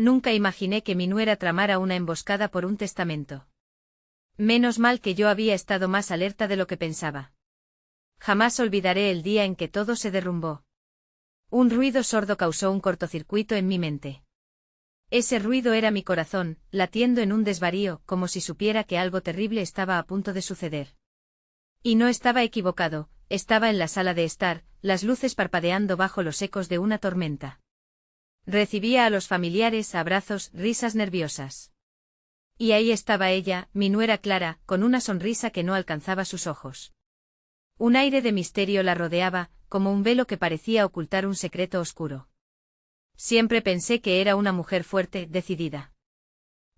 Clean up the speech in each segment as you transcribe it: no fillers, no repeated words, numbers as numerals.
Nunca imaginé que mi nuera tramara una emboscada por un testamento. Menos mal que yo había estado más alerta de lo que pensaba. Jamás olvidaré el día en que todo se derrumbó. Un ruido sordo causó un cortocircuito en mi mente. Ese ruido era mi corazón, latiendo en un desvarío, como si supiera que algo terrible estaba a punto de suceder. Y no estaba equivocado, estaba en la sala de estar, las luces parpadeando bajo los ecos de una tormenta. Recibía a los familiares, abrazos, risas nerviosas. Y ahí estaba ella, mi nuera Clara, con una sonrisa que no alcanzaba sus ojos. Un aire de misterio la rodeaba, como un velo que parecía ocultar un secreto oscuro. Siempre pensé que era una mujer fuerte, decidida.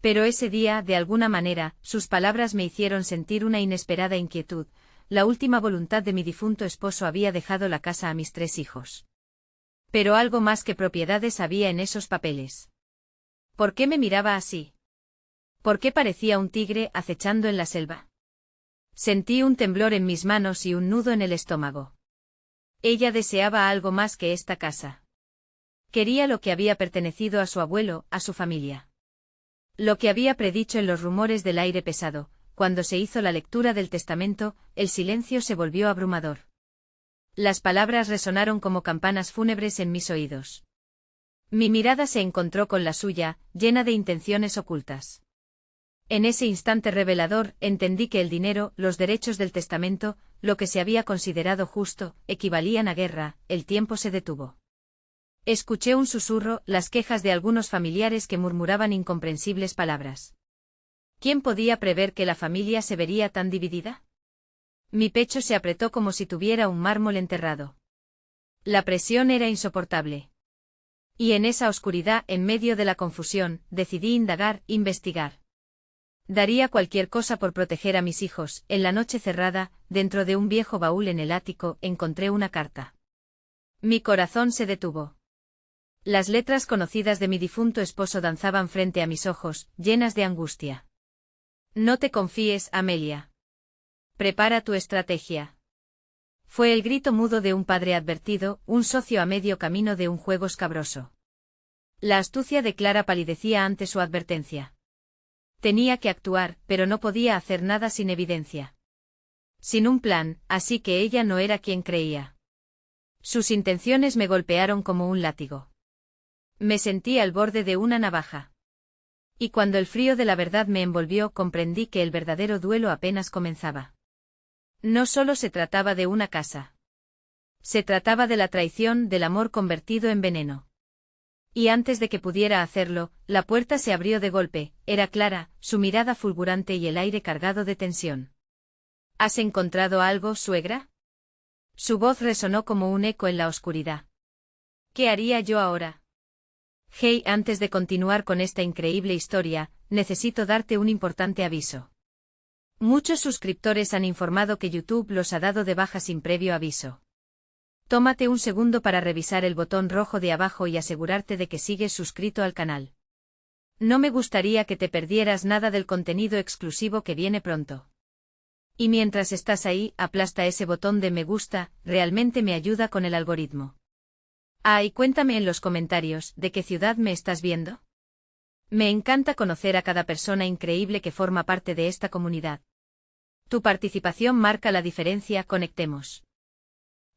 Pero ese día, de alguna manera, sus palabras me hicieron sentir una inesperada inquietud. La última voluntad de mi difunto esposo había dejado la casa a mis 3 hijos. Pero algo más que propiedades había en esos papeles. ¿Por qué me miraba así? ¿Por qué parecía un tigre acechando en la selva? Sentí un temblor en mis manos y un nudo en el estómago. Ella deseaba algo más que esta casa. Quería lo que había pertenecido a su abuelo, a su familia. Lo que había predicho en los rumores del aire pesado. Cuando se hizo la lectura del testamento, el silencio se volvió abrumador. Las palabras resonaron como campanas fúnebres en mis oídos. Mi mirada se encontró con la suya, llena de intenciones ocultas. En ese instante revelador, entendí que el dinero, los derechos del testamento, lo que se había considerado justo, equivalían a guerra. El tiempo se detuvo. Escuché un susurro, las quejas de algunos familiares que murmuraban incomprensibles palabras. ¿Quién podía prever que la familia se vería tan dividida? Mi pecho se apretó como si tuviera un mármol enterrado. La presión era insoportable. Y en esa oscuridad, en medio de la confusión, decidí indagar, investigar. Daría cualquier cosa por proteger a mis hijos. En la noche cerrada, dentro de un viejo baúl en el ático, encontré una carta. Mi corazón se detuvo. Las letras conocidas de mi difunto esposo danzaban frente a mis ojos, llenas de angustia. No te confíes, Amelia. Prepara tu estrategia. Fue el grito mudo de un padre advertido, un socio a medio camino de un juego escabroso. La astucia de Clara palidecía ante su advertencia. Tenía que actuar, pero no podía hacer nada sin evidencia. Sin un plan, así que ella no era quien creía. Sus intenciones me golpearon como un látigo. Me sentí al borde de una navaja. Y cuando el frío de la verdad me envolvió, comprendí que el verdadero duelo apenas comenzaba. No solo se trataba de una casa. Se trataba de la traición, del amor convertido en veneno. Y antes de que pudiera hacerlo, la puerta se abrió de golpe. Era Clara, su mirada fulgurante y el aire cargado de tensión. ¿Has encontrado algo, suegra? Su voz resonó como un eco en la oscuridad. ¿Qué haría yo ahora? Hey, antes de continuar con esta increíble historia, necesito darte un importante aviso. Muchos suscriptores han informado que YouTube los ha dado de baja sin previo aviso. Tómate un segundo para revisar el botón rojo de abajo y asegurarte de que sigues suscrito al canal. No me gustaría que te perdieras nada del contenido exclusivo que viene pronto. Y mientras estás ahí, aplasta ese botón de me gusta, realmente me ayuda con el algoritmo. Ah, y cuéntame en los comentarios, ¿de qué ciudad me estás viendo? Me encanta conocer a cada persona increíble que forma parte de esta comunidad. Tu participación marca la diferencia, conectemos.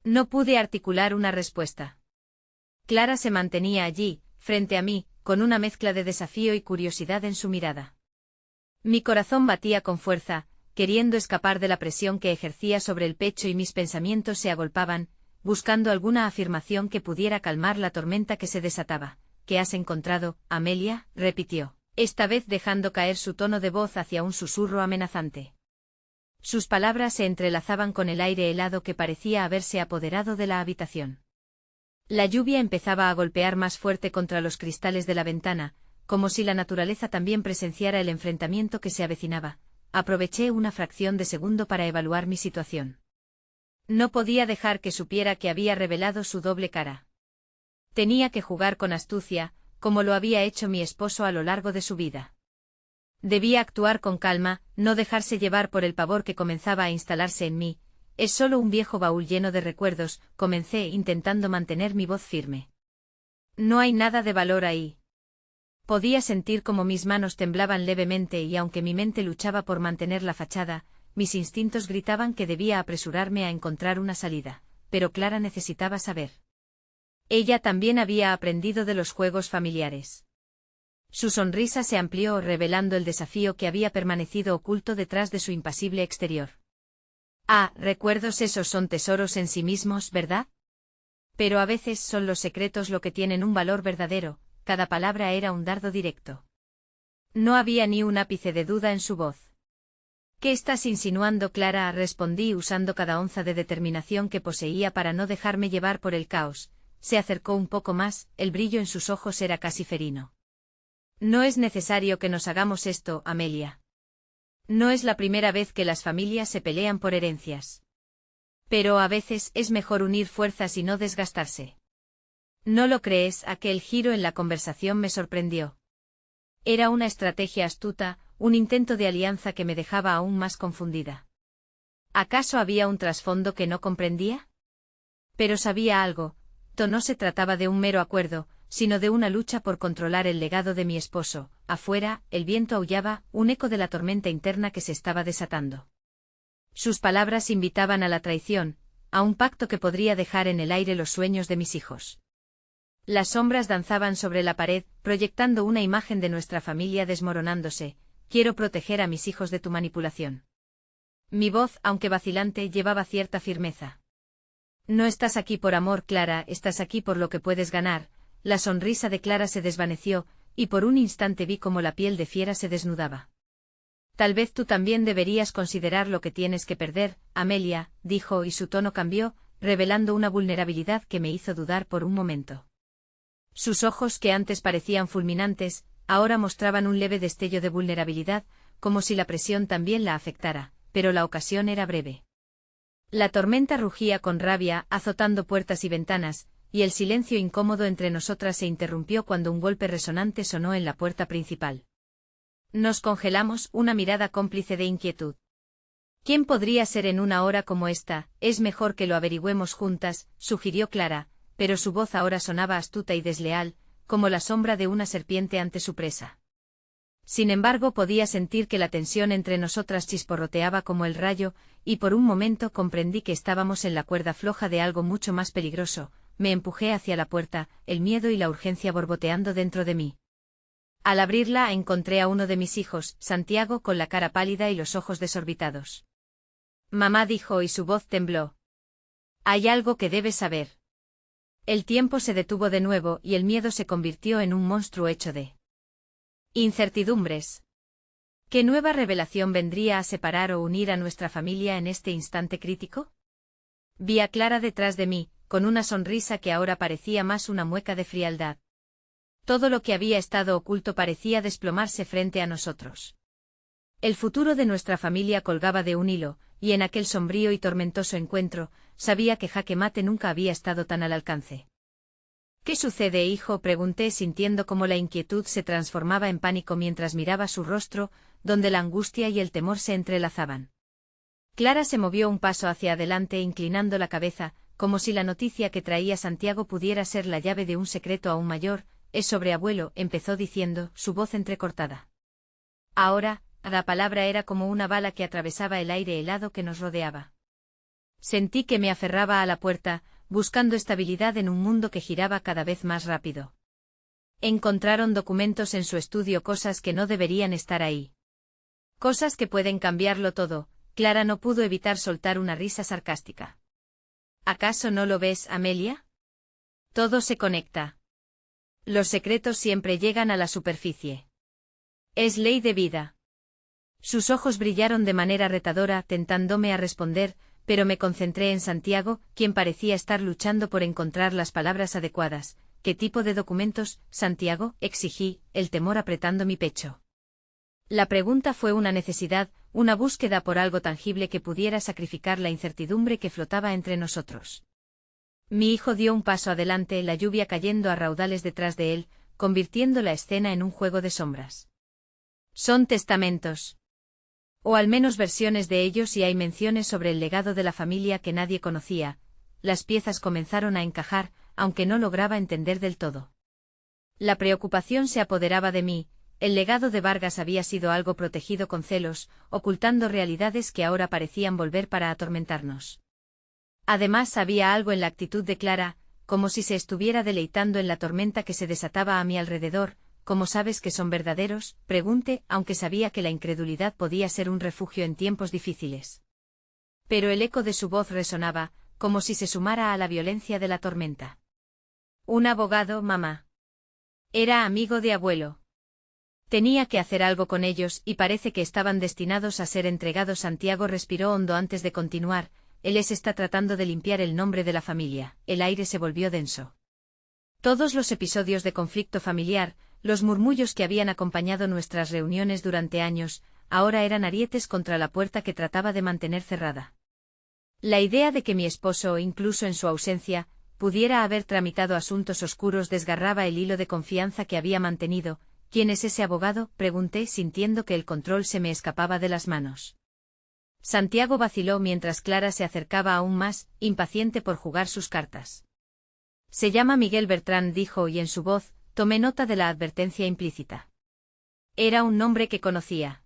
No pude articular una respuesta. Clara se mantenía allí, frente a mí, con una mezcla de desafío y curiosidad en su mirada. Mi corazón batía con fuerza, queriendo escapar de la presión que ejercía sobre el pecho y mis pensamientos se agolpaban, buscando alguna afirmación que pudiera calmar la tormenta que se desataba. ¿Qué has encontrado, Amelia?, repitió, esta vez dejando caer su tono de voz hacia un susurro amenazante. Sus palabras se entrelazaban con el aire helado que parecía haberse apoderado de la habitación. La lluvia empezaba a golpear más fuerte contra los cristales de la ventana, como si la naturaleza también presenciara el enfrentamiento que se avecinaba. Aproveché una fracción de segundo para evaluar mi situación. No podía dejar que supiera que había revelado su doble cara. Tenía que jugar con astucia, como lo había hecho mi esposo a lo largo de su vida. Debía actuar con calma, no dejarse llevar por el pavor que comenzaba a instalarse en mí. Es solo un viejo baúl lleno de recuerdos, comencé intentando mantener mi voz firme. No hay nada de valor ahí. Podía sentir como mis manos temblaban levemente y aunque mi mente luchaba por mantener la fachada, mis instintos gritaban que debía apresurarme a encontrar una salida, pero Clara necesitaba saber. Ella también había aprendido de los juegos familiares. Su sonrisa se amplió revelando el desafío que había permanecido oculto detrás de su impasible exterior. Ah, recuerdos, esos son tesoros en sí mismos, ¿verdad? Pero a veces son los secretos lo que tienen un valor verdadero, cada palabra era un dardo directo. No había ni un ápice de duda en su voz. ¿Qué estás insinuando, Clara?, respondí usando cada onza de determinación que poseía para no dejarme llevar por el caos. Se acercó un poco más, el brillo en sus ojos era casi ferino. No es necesario que nos hagamos esto, Amelia. No es la primera vez que las familias se pelean por herencias. Pero a veces es mejor unir fuerzas y no desgastarse. ¿No lo crees? Aquel giro en la conversación me sorprendió. Era una estrategia astuta, un intento de alianza que me dejaba aún más confundida. ¿Acaso había un trasfondo que no comprendía? Pero sabía algo. No se trataba de un mero acuerdo, sino de una lucha por controlar el legado de mi esposo. Afuera, el viento aullaba, un eco de la tormenta interna que se estaba desatando. Sus palabras invitaban a la traición, a un pacto que podría dejar en el aire los sueños de mis hijos. Las sombras danzaban sobre la pared, proyectando una imagen de nuestra familia desmoronándose. Quiero proteger a mis hijos de tu manipulación. Mi voz, aunque vacilante, llevaba cierta firmeza. No estás aquí por amor, Clara, estás aquí por lo que puedes ganar. La sonrisa de Clara se desvaneció, y por un instante vi cómo la piel de fiera se desnudaba. Tal vez tú también deberías considerar lo que tienes que perder, Amelia, dijo, y su tono cambió, revelando una vulnerabilidad que me hizo dudar por un momento. Sus ojos, que antes parecían fulminantes, ahora mostraban un leve destello de vulnerabilidad, como si la presión también la afectara, pero la ocasión era breve. La tormenta rugía con rabia, azotando puertas y ventanas, y el silencio incómodo entre nosotras se interrumpió cuando un golpe resonante sonó en la puerta principal. Nos congelamos, una mirada cómplice de inquietud. ¿Quién podría ser en una hora como esta? Es mejor que lo averigüemos juntas, sugirió Clara, pero su voz ahora sonaba astuta y desleal, como la sombra de una serpiente ante su presa. Sin embargo, podía sentir que la tensión entre nosotras chisporroteaba como el rayo, y por un momento comprendí que estábamos en la cuerda floja de algo mucho más peligroso. Me empujé hacia la puerta, el miedo y la urgencia borboteando dentro de mí. Al abrirla encontré a uno de mis hijos, Santiago, con la cara pálida y los ojos desorbitados. Mamá, dijo, y su voz tembló. Hay algo que debes saber. El tiempo se detuvo de nuevo y el miedo se convirtió en un monstruo hecho de incertidumbres. ¿Qué nueva revelación vendría a separar o unir a nuestra familia en este instante crítico? Vi a Clara detrás de mí, con una sonrisa que ahora parecía más una mueca de frialdad. Todo lo que había estado oculto parecía desplomarse frente a nosotros. El futuro de nuestra familia colgaba de un hilo, y en aquel sombrío y tormentoso encuentro, sabía que jaque mate nunca había estado tan al alcance. ¿Qué sucede, hijo?, pregunté, sintiendo cómo la inquietud se transformaba en pánico mientras miraba su rostro, donde la angustia y el temor se entrelazaban. Clara se movió un paso hacia adelante inclinando la cabeza, como si la noticia que traía Santiago pudiera ser la llave de un secreto aún mayor. Es sobre abuelo, empezó diciendo, su voz entrecortada. Ahora, la palabra era como una bala que atravesaba el aire helado que nos rodeaba. Sentí que me aferraba a la puerta, buscando estabilidad en un mundo que giraba cada vez más rápido. Encontraron documentos en su estudio, cosas que no deberían estar ahí. Cosas que pueden cambiarlo todo. Clara no pudo evitar soltar una risa sarcástica. ¿Acaso no lo ves, Amelia? Todo se conecta. Los secretos siempre llegan a la superficie. Es ley de vida. Sus ojos brillaron de manera retadora, tentándome a responder, pero me concentré en Santiago, quien parecía estar luchando por encontrar las palabras adecuadas. ¿Qué tipo de documentos, Santiago?, exigí, el temor apretando mi pecho. La pregunta fue una necesidad, una búsqueda por algo tangible que pudiera sacrificar la incertidumbre que flotaba entre nosotros. Mi hijo dio un paso adelante, la lluvia cayendo a raudales detrás de él, convirtiendo la escena en un juego de sombras. Son testamentos. O al menos versiones de ellos, y hay menciones sobre el legado de la familia que nadie conocía. Las piezas comenzaron a encajar, aunque no lograba entender del todo. La preocupación se apoderaba de mí. El legado de Vargas había sido algo protegido con celos, ocultando realidades que ahora parecían volver para atormentarnos. Además había algo en la actitud de Clara, como si se estuviera deleitando en la tormenta que se desataba a mi alrededor. ¿Cómo sabes que son verdaderos?, pregunté, aunque sabía que la incredulidad podía ser un refugio en tiempos difíciles. Pero el eco de su voz resonaba, como si se sumara a la violencia de la tormenta. Un abogado, mamá. Era amigo de abuelo. Tenía que hacer algo con ellos y parece que estaban destinados a ser entregados. Santiago respiró hondo antes de continuar. Él está tratando de limpiar el nombre de la familia. El aire se volvió denso. Todos los episodios de conflicto familiar, los murmullos que habían acompañado nuestras reuniones durante años, ahora eran arietes contra la puerta que trataba de mantener cerrada. La idea de que mi esposo, incluso en su ausencia, pudiera haber tramitado asuntos oscuros desgarraba el hilo de confianza que había mantenido. ¿Quién es ese abogado?, pregunté, sintiendo que el control se me escapaba de las manos. Santiago vaciló mientras Clara se acercaba aún más, impaciente por jugar sus cartas. Se llama Miguel Bertrán, dijo, y en su voz tomé nota de la advertencia implícita. Era un nombre que conocía.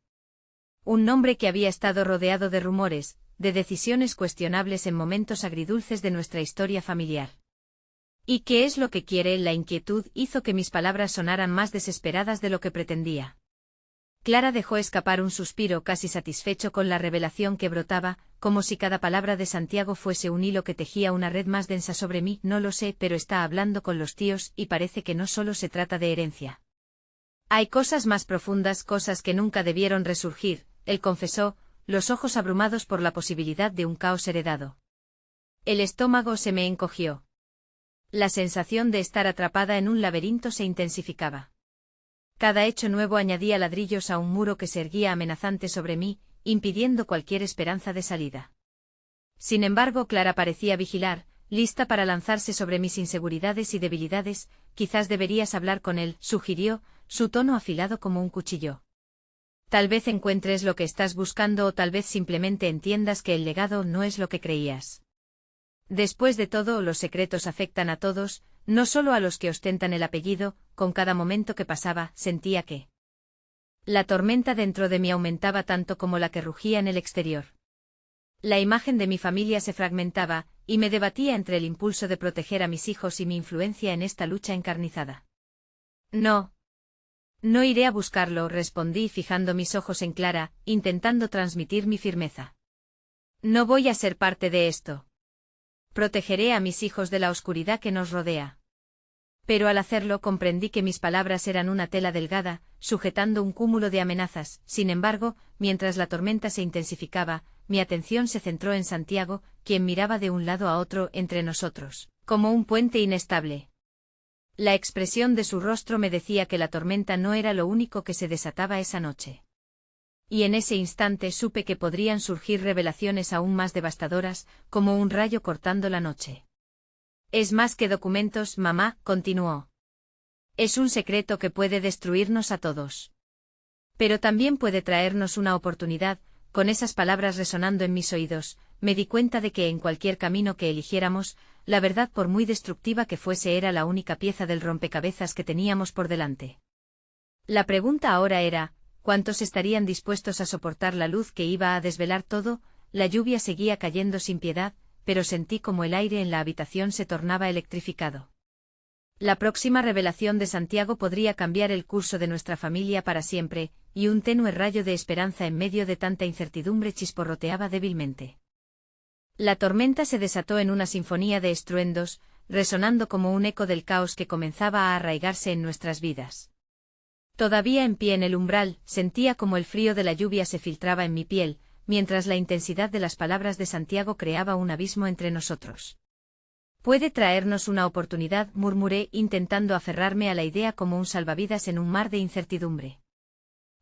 Un nombre que había estado rodeado de rumores, de decisiones cuestionables en momentos agridulces de nuestra historia familiar. ¿Y qué es lo que quiere? La inquietud hizo que mis palabras sonaran más desesperadas de lo que pretendía. Clara dejó escapar un suspiro, casi satisfecho con la revelación que brotaba, como si cada palabra de Santiago fuese un hilo que tejía una red más densa sobre mí. No lo sé, pero está hablando con los tíos y parece que no solo se trata de herencia. Hay cosas más profundas, cosas que nunca debieron resurgir, él confesó, los ojos abrumados por la posibilidad de un caos heredado. El estómago se me encogió. La sensación de estar atrapada en un laberinto se intensificaba. Cada hecho nuevo añadía ladrillos a un muro que se erguía amenazante sobre mí, impidiendo cualquier esperanza de salida. Sin embargo, Clara parecía vigilar, lista para lanzarse sobre mis inseguridades y debilidades. Quizás deberías hablar con él, sugirió, su tono afilado como un cuchillo. Tal vez encuentres lo que estás buscando o tal vez simplemente entiendas que el legado no es lo que creías. Después de todo, los secretos afectan a todos, no solo a los que ostentan el apellido. Con cada momento que pasaba, sentía que la tormenta dentro de mí aumentaba tanto como la que rugía en el exterior. La imagen de mi familia se fragmentaba, y me debatía entre el impulso de proteger a mis hijos y mi influencia en esta lucha encarnizada. No. No iré a buscarlo, respondí fijando mis ojos en Clara, intentando transmitir mi firmeza. No voy a ser parte de esto. Protegeré a mis hijos de la oscuridad que nos rodea. Pero al hacerlo comprendí que mis palabras eran una tela delgada, sujetando un cúmulo de amenazas. Sin embargo, mientras la tormenta se intensificaba, mi atención se centró en Santiago, quien miraba de un lado a otro entre nosotros, como un puente inestable. La expresión de su rostro me decía que la tormenta no era lo único que se desataba esa noche. Y en ese instante supe que podrían surgir revelaciones aún más devastadoras, como un rayo cortando la noche. Es más que documentos, mamá, continuó. Es un secreto que puede destruirnos a todos. Pero también puede traernos una oportunidad. Con esas palabras resonando en mis oídos, me di cuenta de que en cualquier camino que eligiéramos, la verdad, por muy destructiva que fuese, era la única pieza del rompecabezas que teníamos por delante. La pregunta ahora era, ¿cuántos estarían dispuestos a soportar la luz que iba a desvelar todo? La lluvia seguía cayendo sin piedad, pero sentí como el aire en la habitación se tornaba electrificado. La próxima revelación de Santiago podría cambiar el curso de nuestra familia para siempre, y un tenue rayo de esperanza en medio de tanta incertidumbre chisporroteaba débilmente. La tormenta se desató en una sinfonía de estruendos, resonando como un eco del caos que comenzaba a arraigarse en nuestras vidas. Todavía en pie en el umbral, sentía como el frío de la lluvia se filtraba en mi piel, mientras la intensidad de las palabras de Santiago creaba un abismo entre nosotros. Puede traernos una oportunidad, murmuré, intentando aferrarme a la idea como un salvavidas en un mar de incertidumbre.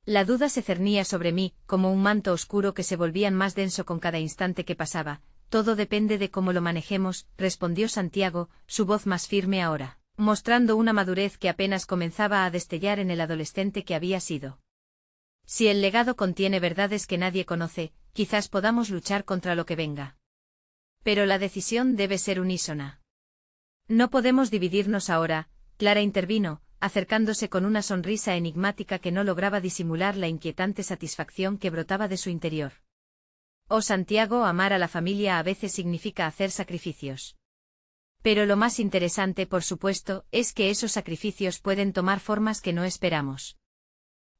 La duda se cernía sobre mí, como un manto oscuro que se volvía más denso con cada instante que pasaba. Todo depende de cómo lo manejemos, respondió Santiago, su voz más firme ahora, mostrando una madurez que apenas comenzaba a destellar en el adolescente que había sido. Si el legado contiene verdades que nadie conoce, quizás podamos luchar contra lo que venga. Pero la decisión debe ser unísona. No podemos dividirnos ahora, Clara intervino, acercándose con una sonrisa enigmática que no lograba disimular la inquietante satisfacción que brotaba de su interior. Oh Santiago, amar a la familia a veces significa hacer sacrificios. Pero lo más interesante, por supuesto, es que esos sacrificios pueden tomar formas que no esperamos.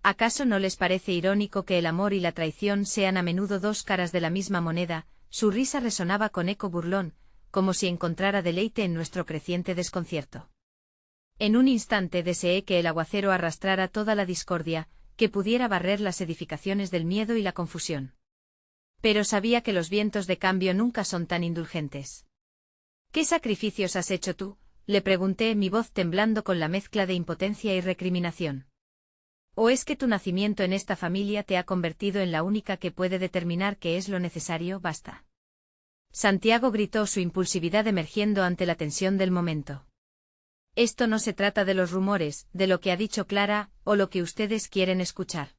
¿Acaso no les parece irónico que el amor y la traición sean a menudo dos caras de la misma moneda? Su risa resonaba con eco burlón, como si encontrara deleite en nuestro creciente desconcierto. En un instante deseé que el aguacero arrastrara toda la discordia, que pudiera barrer las edificaciones del miedo y la confusión. Pero sabía que los vientos de cambio nunca son tan indulgentes. ¿Qué sacrificios has hecho tú?, le pregunté, mi voz temblando con la mezcla de impotencia y recriminación. ¿O es que tu nacimiento en esta familia te ha convertido en la única que puede determinar qué es lo necesario? Basta. Santiago gritó, su impulsividad emergiendo ante la tensión del momento. Esto no se trata de los rumores, de lo que ha dicho Clara, o lo que ustedes quieren escuchar.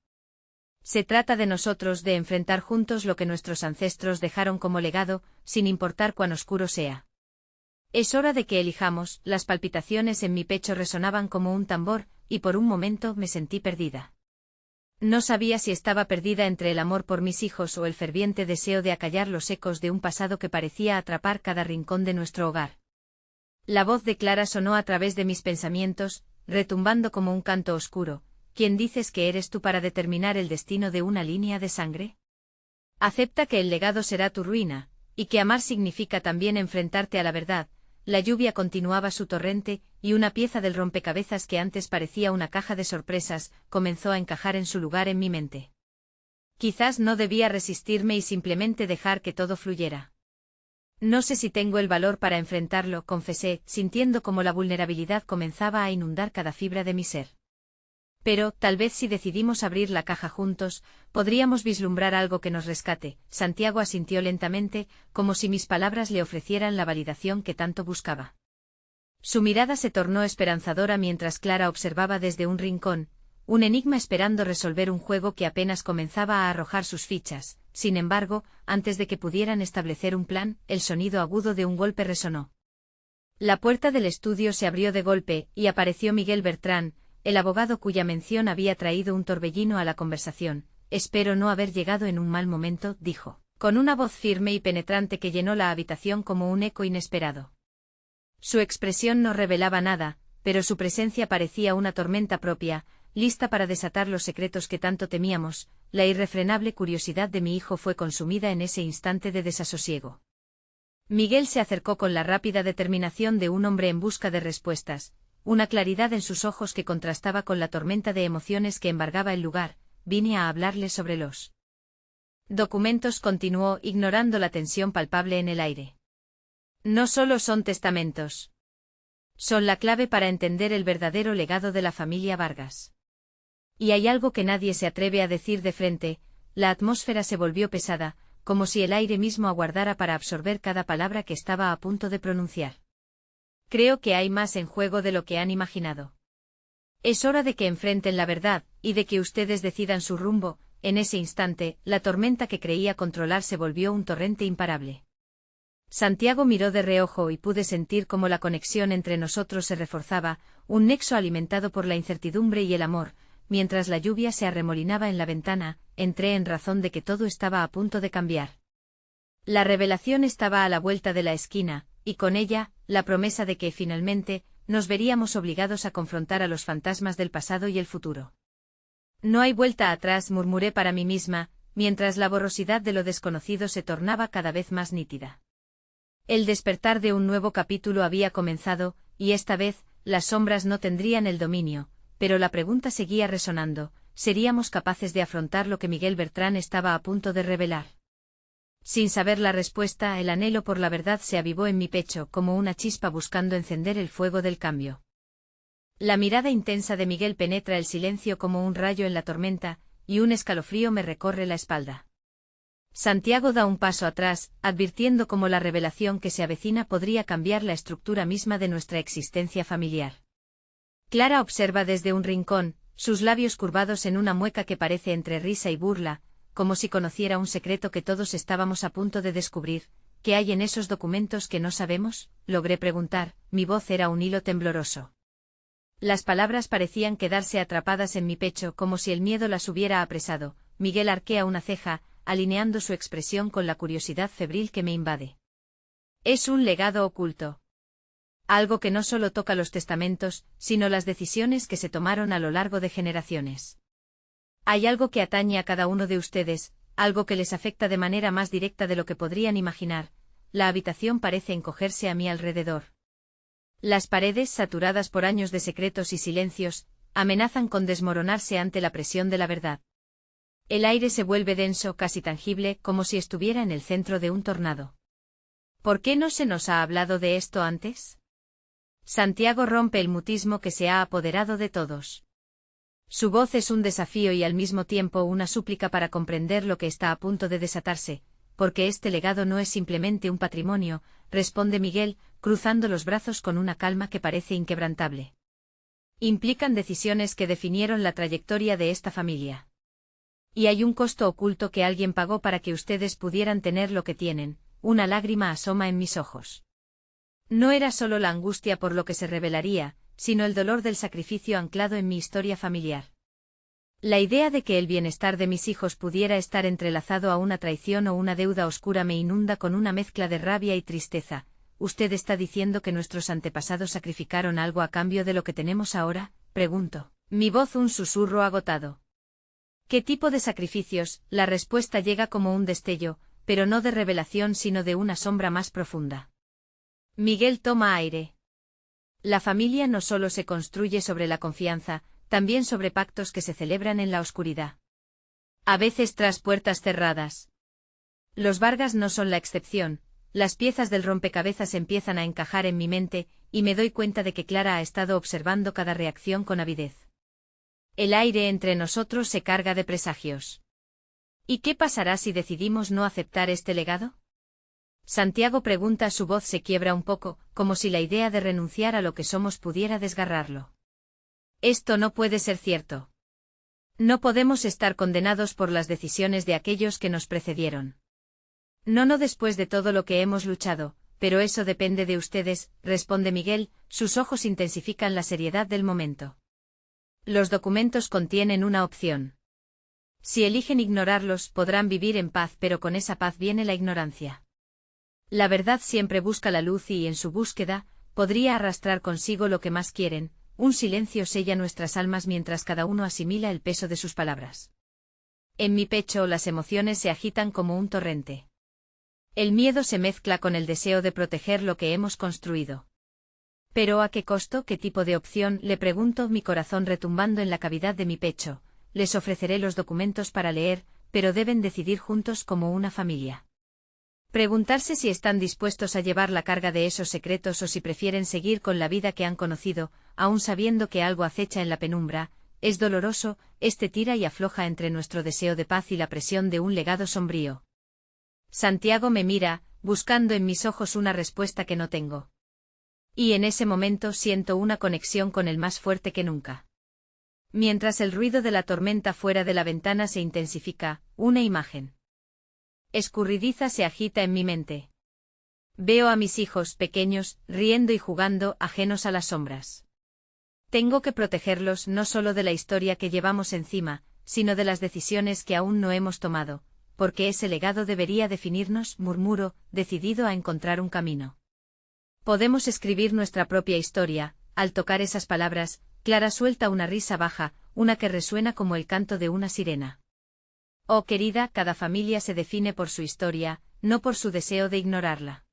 Se trata de nosotros, de enfrentar juntos lo que nuestros ancestros dejaron como legado, sin importar cuán oscuro sea. Es hora de que elijamos. Las palpitaciones en mi pecho resonaban como un tambor, y por un momento me sentí perdida. No sabía si estaba perdida entre el amor por mis hijos o el ferviente deseo de acallar los ecos de un pasado que parecía atrapar cada rincón de nuestro hogar. La voz de Clara sonó a través de mis pensamientos, retumbando como un canto oscuro. ¿Quién dices que eres tú para determinar el destino de una línea de sangre? Acepta que el legado será tu ruina, y que amar significa también enfrentarte a la verdad. La lluvia continuaba su torrente, y una pieza del rompecabezas que antes parecía una caja de sorpresas, comenzó a encajar en su lugar en mi mente. Quizás no debía resistirme y simplemente dejar que todo fluyera. No sé si tengo el valor para enfrentarlo, confesé, sintiendo como la vulnerabilidad comenzaba a inundar cada fibra de mi ser. Pero, tal vez si decidimos abrir la caja juntos, podríamos vislumbrar algo que nos rescate. Santiago asintió lentamente, como si mis palabras le ofrecieran la validación que tanto buscaba. Su mirada se tornó esperanzadora mientras Clara observaba desde un rincón, un enigma esperando resolver un juego que apenas comenzaba a arrojar sus fichas. Sin embargo, antes de que pudieran establecer un plan, el sonido agudo de un golpe resonó. La puerta del estudio se abrió de golpe, y apareció Miguel Bertrán, el abogado cuya mención había traído un torbellino a la conversación. Espero no haber llegado en un mal momento, dijo, con una voz firme y penetrante que llenó la habitación como un eco inesperado. Su expresión no revelaba nada, pero su presencia parecía una tormenta propia, lista para desatar los secretos que tanto temíamos. La irrefrenable curiosidad de mi hijo fue consumida en ese instante de desasosiego. Miguel se acercó con la rápida determinación de un hombre en busca de respuestas, una claridad en sus ojos que contrastaba con la tormenta de emociones que embargaba el lugar. Vine a hablarle sobre los documentos, continuó, ignorando la tensión palpable en el aire. No solo son testamentos. Son la clave para entender el verdadero legado de la familia Vargas. Y hay algo que nadie se atreve a decir de frente. La atmósfera se volvió pesada, como si el aire mismo aguardara para absorber cada palabra que estaba a punto de pronunciar. Creo que hay más en juego de lo que han imaginado. Es hora de que enfrenten la verdad, y de que ustedes decidan su rumbo. En ese instante, la tormenta que creía controlar se volvió un torrente imparable. Santiago miró de reojo y pude sentir cómo la conexión entre nosotros se reforzaba, un nexo alimentado por la incertidumbre y el amor. Mientras la lluvia se arremolinaba en la ventana, entré en razón de que todo estaba a punto de cambiar. La revelación estaba a la vuelta de la esquina, y con ella, la promesa de que, finalmente, nos veríamos obligados a confrontar a los fantasmas del pasado y el futuro. No hay vuelta atrás, murmuré para mí misma, mientras la borrosidad de lo desconocido se tornaba cada vez más nítida. El despertar de un nuevo capítulo había comenzado, y esta vez, las sombras no tendrían el dominio, pero la pregunta seguía resonando: ¿seríamos capaces de afrontar lo que Miguel Bertrán estaba a punto de revelar? Sin saber la respuesta, el anhelo por la verdad se avivó en mi pecho como una chispa buscando encender el fuego del cambio. La mirada intensa de Miguel penetra el silencio como un rayo en la tormenta, y un escalofrío me recorre la espalda. Santiago da un paso atrás, advirtiendo cómo la revelación que se avecina podría cambiar la estructura misma de nuestra existencia familiar. Clara observa desde un rincón, sus labios curvados en una mueca que parece entre risa y burla, como si conociera un secreto que todos estábamos a punto de descubrir. ¿Qué hay en esos documentos que no sabemos?, logré preguntar. Mi voz era un hilo tembloroso. Las palabras parecían quedarse atrapadas en mi pecho como si el miedo las hubiera apresado. Miguel arquea una ceja, alineando su expresión con la curiosidad febril que me invade. Es un legado oculto. Algo que no solo toca los testamentos, sino las decisiones que se tomaron a lo largo de generaciones. Hay algo que atañe a cada uno de ustedes, algo que les afecta de manera más directa de lo que podrían imaginar. La habitación parece encogerse a mi alrededor. Las paredes, saturadas por años de secretos y silencios, amenazan con desmoronarse ante la presión de la verdad. El aire se vuelve denso, casi tangible, como si estuviera en el centro de un tornado. ¿Por qué no se nos ha hablado de esto antes? Santiago rompe el mutismo que se ha apoderado de todos. Su voz es un desafío y al mismo tiempo una súplica para comprender lo que está a punto de desatarse, porque este legado no es simplemente un patrimonio, responde Miguel, cruzando los brazos con una calma que parece inquebrantable. Implican decisiones que definieron la trayectoria de esta familia. Y hay un costo oculto que alguien pagó para que ustedes pudieran tener lo que tienen. Una lágrima asoma en mis ojos. No era solo la angustia por lo que se revelaría, sino el dolor del sacrificio anclado en mi historia familiar. La idea de que el bienestar de mis hijos pudiera estar entrelazado a una traición o una deuda oscura me inunda con una mezcla de rabia y tristeza. ¿Usted está diciendo que nuestros antepasados sacrificaron algo a cambio de lo que tenemos ahora? Pregunto. Mi voz un susurro agotado. ¿Qué tipo de sacrificios? La respuesta llega como un destello, pero no de revelación sino de una sombra más profunda. Miguel toma aire. La familia no solo se construye sobre la confianza, también sobre pactos que se celebran en la oscuridad. A veces tras puertas cerradas. Los Vargas no son la excepción. Las piezas del rompecabezas empiezan a encajar en mi mente, y me doy cuenta de que Clara ha estado observando cada reacción con avidez. El aire entre nosotros se carga de presagios. ¿Y qué pasará si decidimos no aceptar este legado? Santiago pregunta, su voz se quiebra un poco, como si la idea de renunciar a lo que somos pudiera desgarrarlo. Esto no puede ser cierto. No podemos estar condenados por las decisiones de aquellos que nos precedieron. No después de todo lo que hemos luchado, pero eso depende de ustedes, responde Miguel, sus ojos intensifican la seriedad del momento. Los documentos contienen una opción. Si eligen ignorarlos, podrán vivir en paz, pero con esa paz viene la ignorancia. La verdad siempre busca la luz y, en su búsqueda, podría arrastrar consigo lo que más quieren. Un silencio sella nuestras almas mientras cada uno asimila el peso de sus palabras. En mi pecho las emociones se agitan como un torrente. El miedo se mezcla con el deseo de proteger lo que hemos construido. ¿Pero a qué costo? ¿Qué tipo de opción? Le pregunto, mi corazón retumbando en la cavidad de mi pecho. Les ofreceré los documentos para leer, pero deben decidir juntos como una familia. Preguntarse si están dispuestos a llevar la carga de esos secretos o si prefieren seguir con la vida que han conocido, aun sabiendo que algo acecha en la penumbra, es doloroso, tira y afloja entre nuestro deseo de paz y la presión de un legado sombrío. Santiago me mira, buscando en mis ojos una respuesta que no tengo. Y en ese momento siento una conexión con él más fuerte que nunca. Mientras el ruido de la tormenta fuera de la ventana se intensifica, una imagen escurridiza se agita en mi mente. Veo a mis hijos pequeños, riendo y jugando, ajenos a las sombras. Tengo que protegerlos no solo de la historia que llevamos encima, sino de las decisiones que aún no hemos tomado, porque ese legado debería definirnos, murmuro, decidido a encontrar un camino. Podemos escribir nuestra propia historia. Al tocar esas palabras, Clara suelta una risa baja, una que resuena como el canto de una sirena. Oh querida, cada familia se define por su historia, no por su deseo de ignorarla.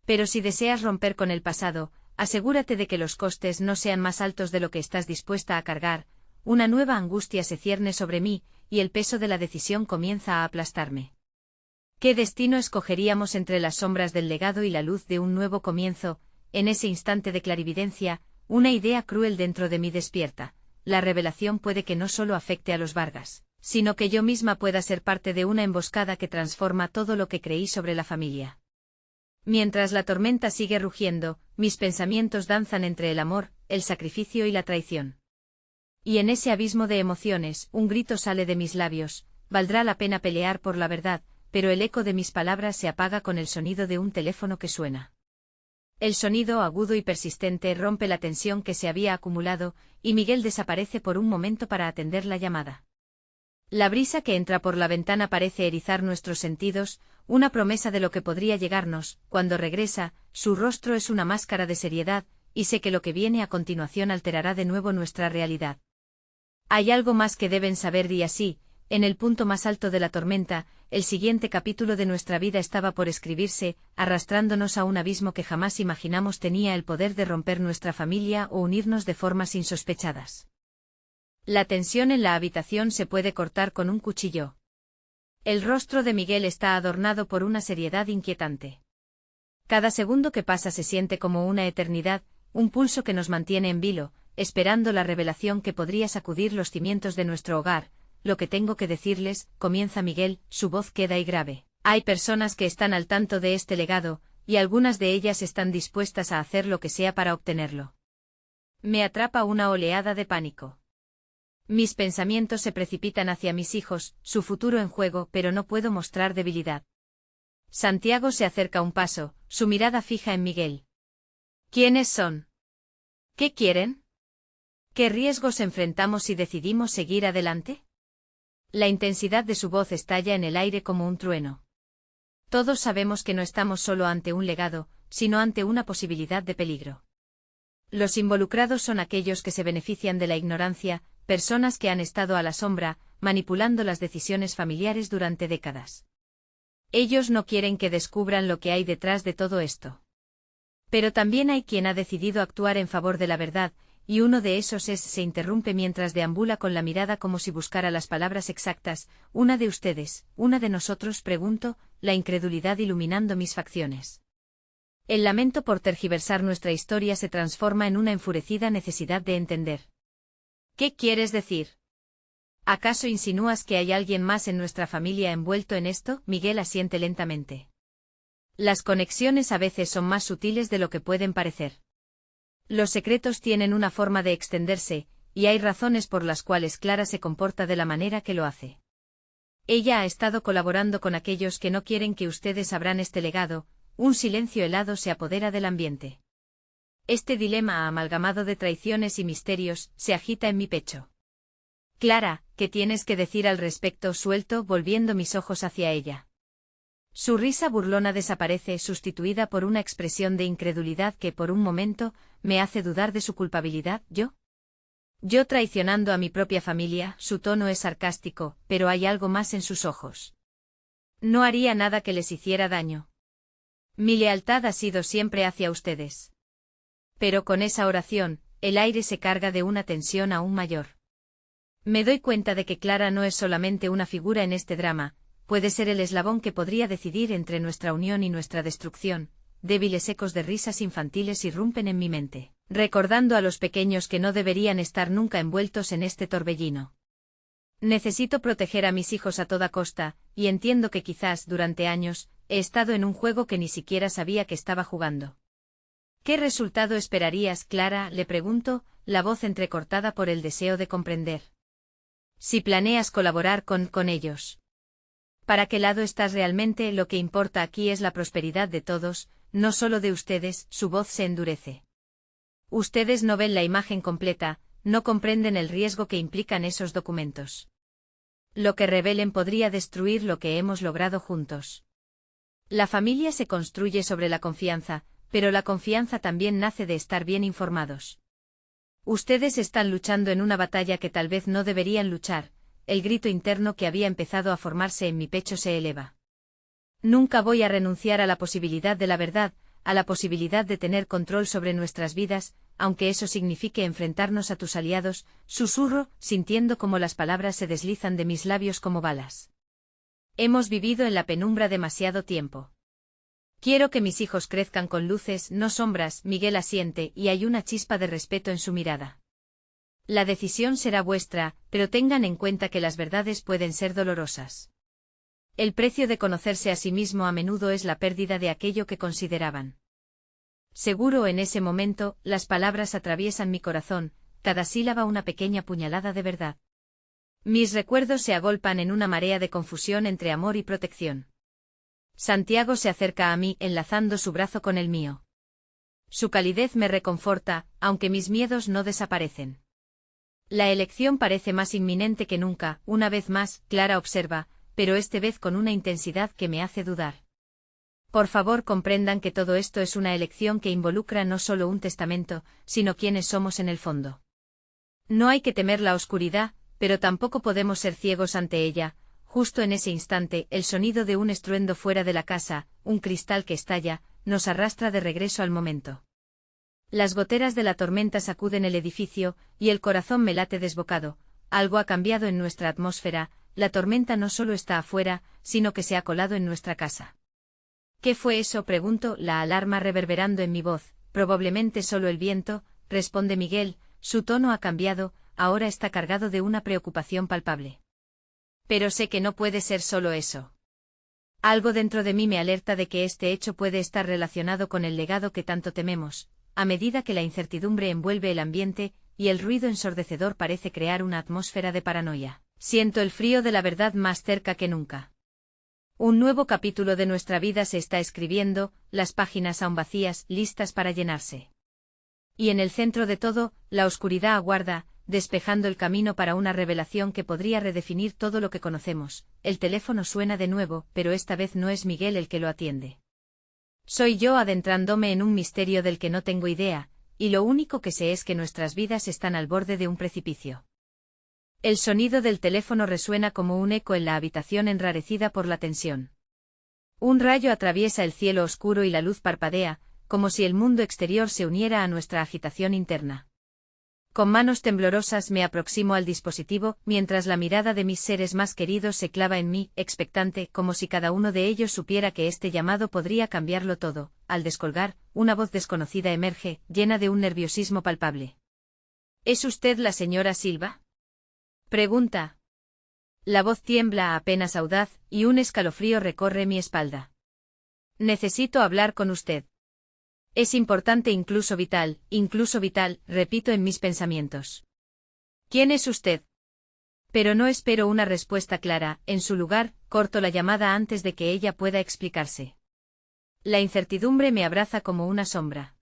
Pero si deseas romper con el pasado, asegúrate de que los costes no sean más altos de lo que estás dispuesta a cargar. Una nueva angustia se cierne sobre mí, y el peso de la decisión comienza a aplastarme. ¿Qué destino escogeríamos entre las sombras del legado y la luz de un nuevo comienzo? En ese instante de clarividencia, una idea cruel dentro de mí despierta. La revelación puede que no solo afecte a los Vargas, sino que yo misma pueda ser parte de una emboscada que transforma todo lo que creí sobre la familia. Mientras la tormenta sigue rugiendo, mis pensamientos danzan entre el amor, el sacrificio y la traición. Y en ese abismo de emociones, un grito sale de mis labios: valdrá la pena pelear por la verdad, pero el eco de mis palabras se apaga con el sonido de un teléfono que suena. El sonido agudo y persistente rompe la tensión que se había acumulado, y Miguel desaparece por un momento para atender la llamada. La brisa que entra por la ventana parece erizar nuestros sentidos, una promesa de lo que podría llegarnos. Cuando regresa, su rostro es una máscara de seriedad, y sé que lo que viene a continuación alterará de nuevo nuestra realidad. Hay algo más que deben saber y así, en el punto más alto de la tormenta, el siguiente capítulo de nuestra vida estaba por escribirse, arrastrándonos a un abismo que jamás imaginamos tenía el poder de romper nuestra familia o unirnos de formas insospechadas. La tensión en la habitación se puede cortar con un cuchillo. El rostro de Miguel está adornado por una seriedad inquietante. Cada segundo que pasa se siente como una eternidad, un pulso que nos mantiene en vilo, esperando la revelación que podría sacudir los cimientos de nuestro hogar. Lo que tengo que decirles, comienza Miguel, su voz queda y grave. Hay personas que están al tanto de este legado, y algunas de ellas están dispuestas a hacer lo que sea para obtenerlo. Me atrapa una oleada de pánico. Mis pensamientos se precipitan hacia mis hijos, su futuro en juego, pero no puedo mostrar debilidad. Santiago se acerca un paso, su mirada fija en Miguel. ¿Quiénes son? ¿Qué quieren? ¿Qué riesgos enfrentamos si decidimos seguir adelante? La intensidad de su voz estalla en el aire como un trueno. Todos sabemos que no estamos solo ante un legado, sino ante una posibilidad de peligro. Los involucrados son aquellos que se benefician de la ignorancia, personas que han estado a la sombra, manipulando las decisiones familiares durante décadas. Ellos no quieren que descubran lo que hay detrás de todo esto. Pero también hay quien ha decidido actuar en favor de la verdad, y uno de esos se interrumpe mientras deambula con la mirada como si buscara las palabras exactas. ¿Una de ustedes, una de nosotros? Pregunto, la incredulidad iluminando mis facciones. El lamento por tergiversar nuestra historia se transforma en una enfurecida necesidad de entender. ¿Qué quieres decir? ¿Acaso insinúas que hay alguien más en nuestra familia envuelto en esto? Miguel asiente lentamente. Las conexiones a veces son más sutiles de lo que pueden parecer. Los secretos tienen una forma de extenderse, y hay razones por las cuales Clara se comporta de la manera que lo hace. Ella ha estado colaborando con aquellos que no quieren que ustedes abran este legado. Un silencio helado se apodera del ambiente. Este dilema amalgamado de traiciones y misterios se agita en mi pecho. Clara, ¿qué tienes que decir al respecto? Suelto, volviendo mis ojos hacia ella. Su risa burlona desaparece, sustituida por una expresión de incredulidad que por un momento me hace dudar de su culpabilidad. ¿Yo traicionando a mi propia familia? Su tono es sarcástico, pero hay algo más en sus ojos. No haría nada que les hiciera daño. Mi lealtad ha sido siempre hacia ustedes. Pero con esa oración, el aire se carga de una tensión aún mayor. Me doy cuenta de que Clara no es solamente una figura en este drama, puede ser el eslabón que podría decidir entre nuestra unión y nuestra destrucción. Débiles ecos de risas infantiles irrumpen en mi mente, recordando a los pequeños que no deberían estar nunca envueltos en este torbellino. Necesito proteger a mis hijos a toda costa, y entiendo que quizás durante años he estado en un juego que ni siquiera sabía que estaba jugando. ¿Qué resultado esperarías, Clara? Le pregunto, la voz entrecortada por el deseo de comprender. Si planeas colaborar con ellos. ¿Para qué lado estás realmente? Lo que importa aquí es la prosperidad de todos, no solo de ustedes. Su voz se endurece. Ustedes no ven la imagen completa, no comprenden el riesgo que implican esos documentos. Lo que revelen podría destruir lo que hemos logrado juntos. La familia se construye sobre la confianza, pero la confianza también nace de estar bien informados. Ustedes están luchando en una batalla que tal vez no deberían luchar. El grito interno que había empezado a formarse en mi pecho se eleva. Nunca voy a renunciar a la posibilidad de la verdad, a la posibilidad de tener control sobre nuestras vidas, aunque eso signifique enfrentarnos a tus aliados. Susurro, sintiendo como las palabras se deslizan de mis labios como balas. Hemos vivido en la penumbra demasiado tiempo. Quiero que mis hijos crezcan con luces, no sombras. Miguel asiente y hay una chispa de respeto en su mirada. La decisión será vuestra, pero tengan en cuenta que las verdades pueden ser dolorosas. El precio de conocerse a sí mismo a menudo es la pérdida de aquello que consideraban. Seguro en ese momento, las palabras atraviesan mi corazón, cada sílaba una pequeña puñalada de verdad. Mis recuerdos se agolpan en una marea de confusión entre amor y protección. Santiago se acerca a mí, enlazando su brazo con el mío. Su calidez me reconforta, aunque mis miedos no desaparecen. La elección parece más inminente que nunca, una vez más, Clara observa, pero esta vez con una intensidad que me hace dudar. Por favor, comprendan que todo esto es una elección que involucra no solo un testamento, sino quiénes somos en el fondo. No hay que temer la oscuridad, pero tampoco podemos ser ciegos ante ella. Justo en ese instante, el sonido de un estruendo fuera de la casa, un cristal que estalla, nos arrastra de regreso al momento. Las goteras de la tormenta sacuden el edificio, y el corazón me late desbocado. Algo ha cambiado en nuestra atmósfera, la tormenta no solo está afuera, sino que se ha colado en nuestra casa. ¿Qué fue eso?, pregunto, la alarma reverberando en mi voz. Probablemente solo el viento, responde Miguel, su tono ha cambiado, ahora está cargado de una preocupación palpable. Pero sé que no puede ser solo eso. Algo dentro de mí me alerta de que este hecho puede estar relacionado con el legado que tanto tememos. A medida que la incertidumbre envuelve el ambiente, y el ruido ensordecedor parece crear una atmósfera de paranoia, siento el frío de la verdad más cerca que nunca. Un nuevo capítulo de nuestra vida se está escribiendo, las páginas aún vacías, listas para llenarse. Y en el centro de todo, la oscuridad aguarda, despejando el camino para una revelación que podría redefinir todo lo que conocemos. El teléfono suena de nuevo, pero esta vez no es Miguel el que lo atiende. Soy yo adentrándome en un misterio del que no tengo idea, y lo único que sé es que nuestras vidas están al borde de un precipicio. El sonido del teléfono resuena como un eco en la habitación enrarecida por la tensión. Un rayo atraviesa el cielo oscuro y la luz parpadea, como si el mundo exterior se uniera a nuestra agitación interna. Con manos temblorosas me aproximo al dispositivo, mientras la mirada de mis seres más queridos se clava en mí, expectante, como si cada uno de ellos supiera que este llamado podría cambiarlo todo. Al descolgar, una voz desconocida emerge, llena de un nerviosismo palpable. ¿Es usted la señora Silva?, pregunta. La voz tiembla apenas audaz, y un escalofrío recorre mi espalda. Necesito hablar con usted. Es importante, incluso vital, repito en mis pensamientos. ¿Quién es usted? Pero no espero una respuesta clara, en su lugar, corto la llamada antes de que ella pueda explicarse. La incertidumbre me abraza como una sombra.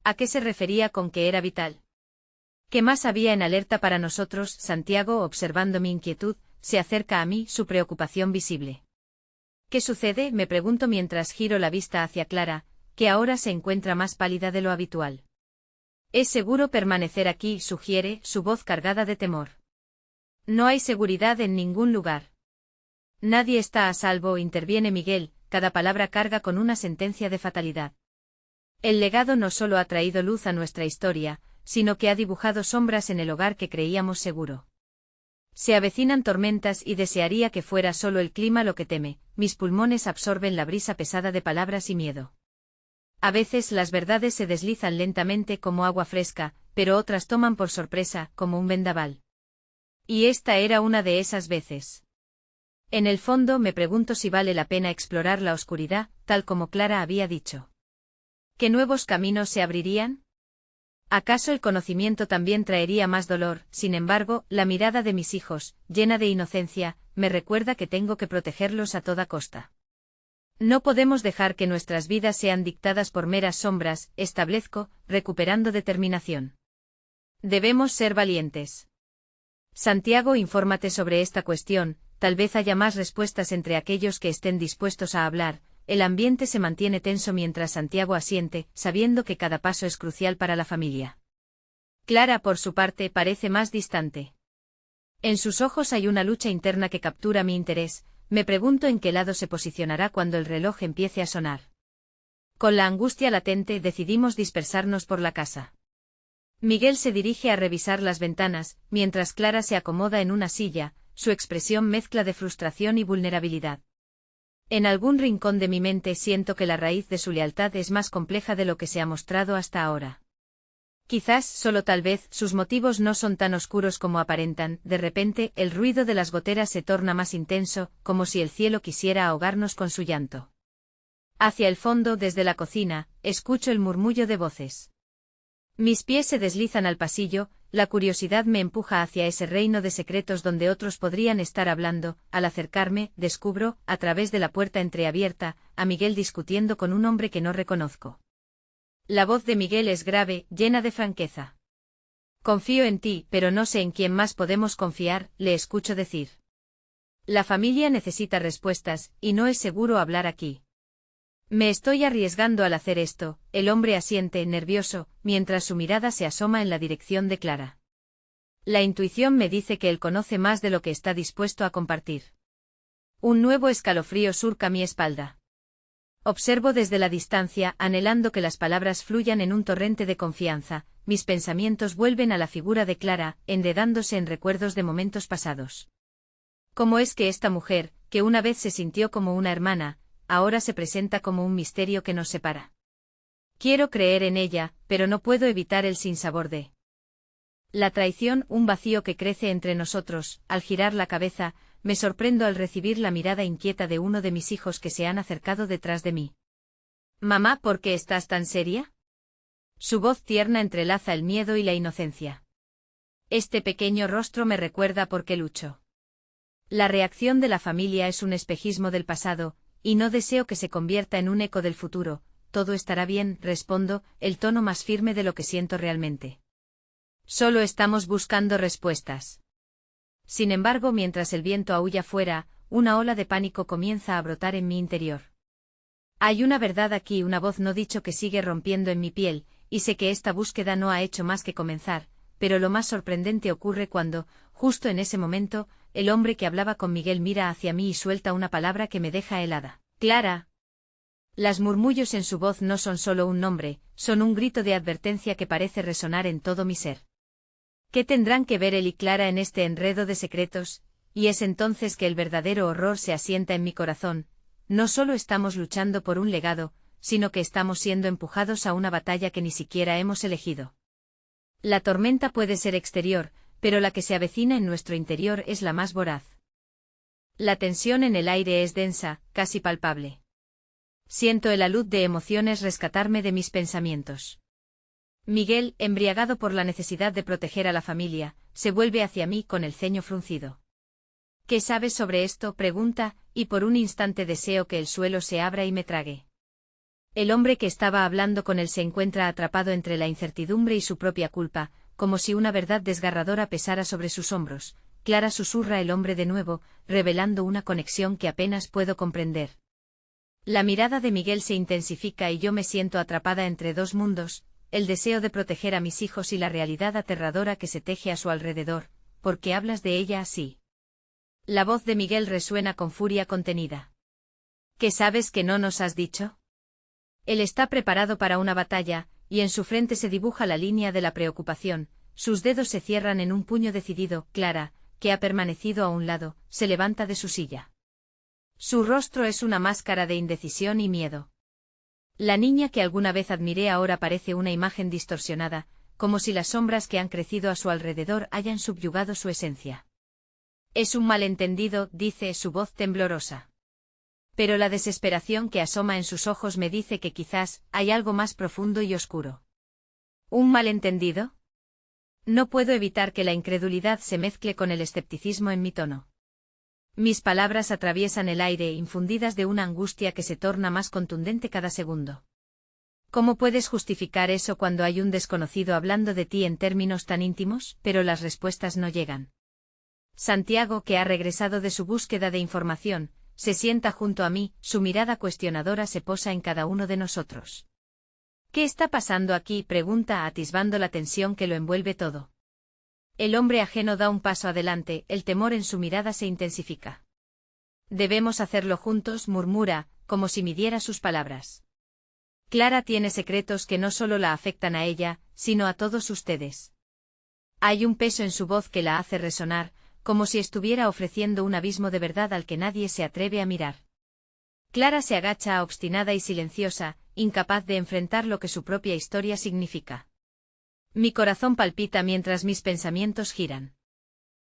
¿A qué se refería con que era vital? ¿Qué más había en alerta para nosotros? Santiago, observando mi inquietud, se acerca a mí, su preocupación visible. ¿Qué sucede?, me pregunto mientras giro la vista hacia Clara, que ahora se encuentra más pálida de lo habitual. Es seguro permanecer aquí, sugiere, su voz cargada de temor. No hay seguridad en ningún lugar. Nadie está a salvo, interviene Miguel, cada palabra carga con una sentencia de fatalidad. El legado no solo ha traído luz a nuestra historia, sino que ha dibujado sombras en el hogar que creíamos seguro. Se avecinan tormentas y desearía que fuera solo el clima lo que teme, mis pulmones absorben la brisa pesada de palabras y miedo. A veces las verdades se deslizan lentamente como agua fresca, pero otras toman por sorpresa, como un vendaval. Y esta era una de esas veces. En el fondo me pregunto si vale la pena explorar la oscuridad, tal como Clara había dicho. ¿Qué nuevos caminos se abrirían? ¿Acaso el conocimiento también traería más dolor? Sin embargo, la mirada de mis hijos, llena de inocencia, me recuerda que tengo que protegerlos a toda costa. No podemos dejar que nuestras vidas sean dictadas por meras sombras, establezco, recuperando determinación. Debemos ser valientes. Santiago, infórmate sobre esta cuestión, tal vez haya más respuestas entre aquellos que estén dispuestos a hablar. El ambiente se mantiene tenso mientras Santiago asiente, sabiendo que cada paso es crucial para la familia. Clara, por su parte, parece más distante. En sus ojos hay una lucha interna que captura mi interés. Me pregunto en qué lado se posicionará cuando el reloj empiece a sonar. Con la angustia latente decidimos dispersarnos por la casa. Miguel se dirige a revisar las ventanas, mientras Clara se acomoda en una silla, su expresión mezcla de frustración y vulnerabilidad. En algún rincón de mi mente siento que la raíz de su lealtad es más compleja de lo que se ha mostrado hasta ahora. Quizás, solo tal vez, sus motivos no son tan oscuros como aparentan. De repente, el ruido de las goteras se torna más intenso, como si el cielo quisiera ahogarnos con su llanto. Hacia el fondo, desde la cocina, escucho el murmullo de voces. Mis pies se deslizan al pasillo, la curiosidad me empuja hacia ese reino de secretos donde otros podrían estar hablando. Al acercarme, descubro, a través de la puerta entreabierta, a Miguel discutiendo con un hombre que no reconozco. La voz de Miguel es grave, llena de franqueza. Confío en ti, pero no sé en quién más podemos confiar, le escucho decir. La familia necesita respuestas, y no es seguro hablar aquí. Me estoy arriesgando al hacer esto, el hombre asiente, nervioso, mientras su mirada se asoma en la dirección de Clara. La intuición me dice que él conoce más de lo que está dispuesto a compartir. Un nuevo escalofrío surca mi espalda. Observo desde la distancia, anhelando que las palabras fluyan en un torrente de confianza, mis pensamientos vuelven a la figura de Clara, enredándose en recuerdos de momentos pasados. ¿Cómo es que esta mujer, que una vez se sintió como una hermana, ahora se presenta como un misterio que nos separa? Quiero creer en ella, pero no puedo evitar el sinsabor de la traición, un vacío que crece entre nosotros. Al girar la cabeza, me sorprendo al recibir la mirada inquieta de uno de mis hijos que se han acercado detrás de mí. Mamá, ¿por qué estás tan seria? Su voz tierna entrelaza el miedo y la inocencia. Este pequeño rostro me recuerda por qué lucho. La reacción de la familia es un espejismo del pasado, y no deseo que se convierta en un eco del futuro. Todo estará bien, respondo, el tono más firme de lo que siento realmente. Solo estamos buscando respuestas. Sin embargo, mientras el viento aúlla fuera, una ola de pánico comienza a brotar en mi interior. Hay una verdad aquí, una voz no dicho que sigue rompiendo en mi piel, y sé que esta búsqueda no ha hecho más que comenzar, pero lo más sorprendente ocurre cuando, justo en ese momento, el hombre que hablaba con Miguel mira hacia mí y suelta una palabra que me deja helada. Clara. Las murmullos en su voz no son solo un nombre, son un grito de advertencia que parece resonar en todo mi ser. ¿Qué tendrán que ver él y Clara en este enredo de secretos? Y es entonces que el verdadero horror se asienta en mi corazón. No solo estamos luchando por un legado, sino que estamos siendo empujados a una batalla que ni siquiera hemos elegido. La tormenta puede ser exterior, pero la que se avecina en nuestro interior es la más voraz. La tensión en el aire es densa, casi palpable. Siento el alud de emociones rescatarme de mis pensamientos. Miguel, embriagado por la necesidad de proteger a la familia, se vuelve hacia mí con el ceño fruncido. ¿Qué sabes sobre esto?, pregunta, y por un instante deseo que el suelo se abra y me trague. El hombre que estaba hablando con él se encuentra atrapado entre la incertidumbre y su propia culpa, como si una verdad desgarradora pesara sobre sus hombros. Clara, susurra el hombre de nuevo, revelando una conexión que apenas puedo comprender. La mirada de Miguel se intensifica y yo me siento atrapada entre dos mundos, el deseo de proteger a mis hijos y la realidad aterradora que se teje a su alrededor. ¿Por qué hablas de ella así? La voz de Miguel resuena con furia contenida. ¿Qué sabes que no nos has dicho? Él está preparado para una batalla, y en su frente se dibuja la línea de la preocupación, sus dedos se cierran en un puño decidido. Clara, que ha permanecido a un lado, se levanta de su silla. Su rostro es una máscara de indecisión y miedo. La niña que alguna vez admiré ahora parece una imagen distorsionada, como si las sombras que han crecido a su alrededor hayan subyugado su esencia. Es un malentendido, dice, su voz temblorosa. Pero la desesperación que asoma en sus ojos me dice que quizás hay algo más profundo y oscuro. ¿Un malentendido? No puedo evitar que la incredulidad se mezcle con el escepticismo en mi tono. Mis palabras atraviesan el aire, infundidas de una angustia que se torna más contundente cada segundo. ¿Cómo puedes justificar eso cuando hay un desconocido hablando de ti en términos tan íntimos? Pero las respuestas no llegan. Santiago, que ha regresado de su búsqueda de información, se sienta junto a mí, su mirada cuestionadora se posa en cada uno de nosotros. ¿Qué está pasando aquí?, pregunta, atisbando la tensión que lo envuelve todo. El hombre ajeno da un paso adelante, el temor en su mirada se intensifica. Debemos hacerlo juntos, murmura, como si midiera sus palabras. Clara tiene secretos que no solo la afectan a ella, sino a todos ustedes. Hay un peso en su voz que la hace resonar, como si estuviera ofreciendo un abismo de verdad al que nadie se atreve a mirar. Clara se agacha obstinada y silenciosa, incapaz de enfrentar lo que su propia historia significa. Mi corazón palpita mientras mis pensamientos giran.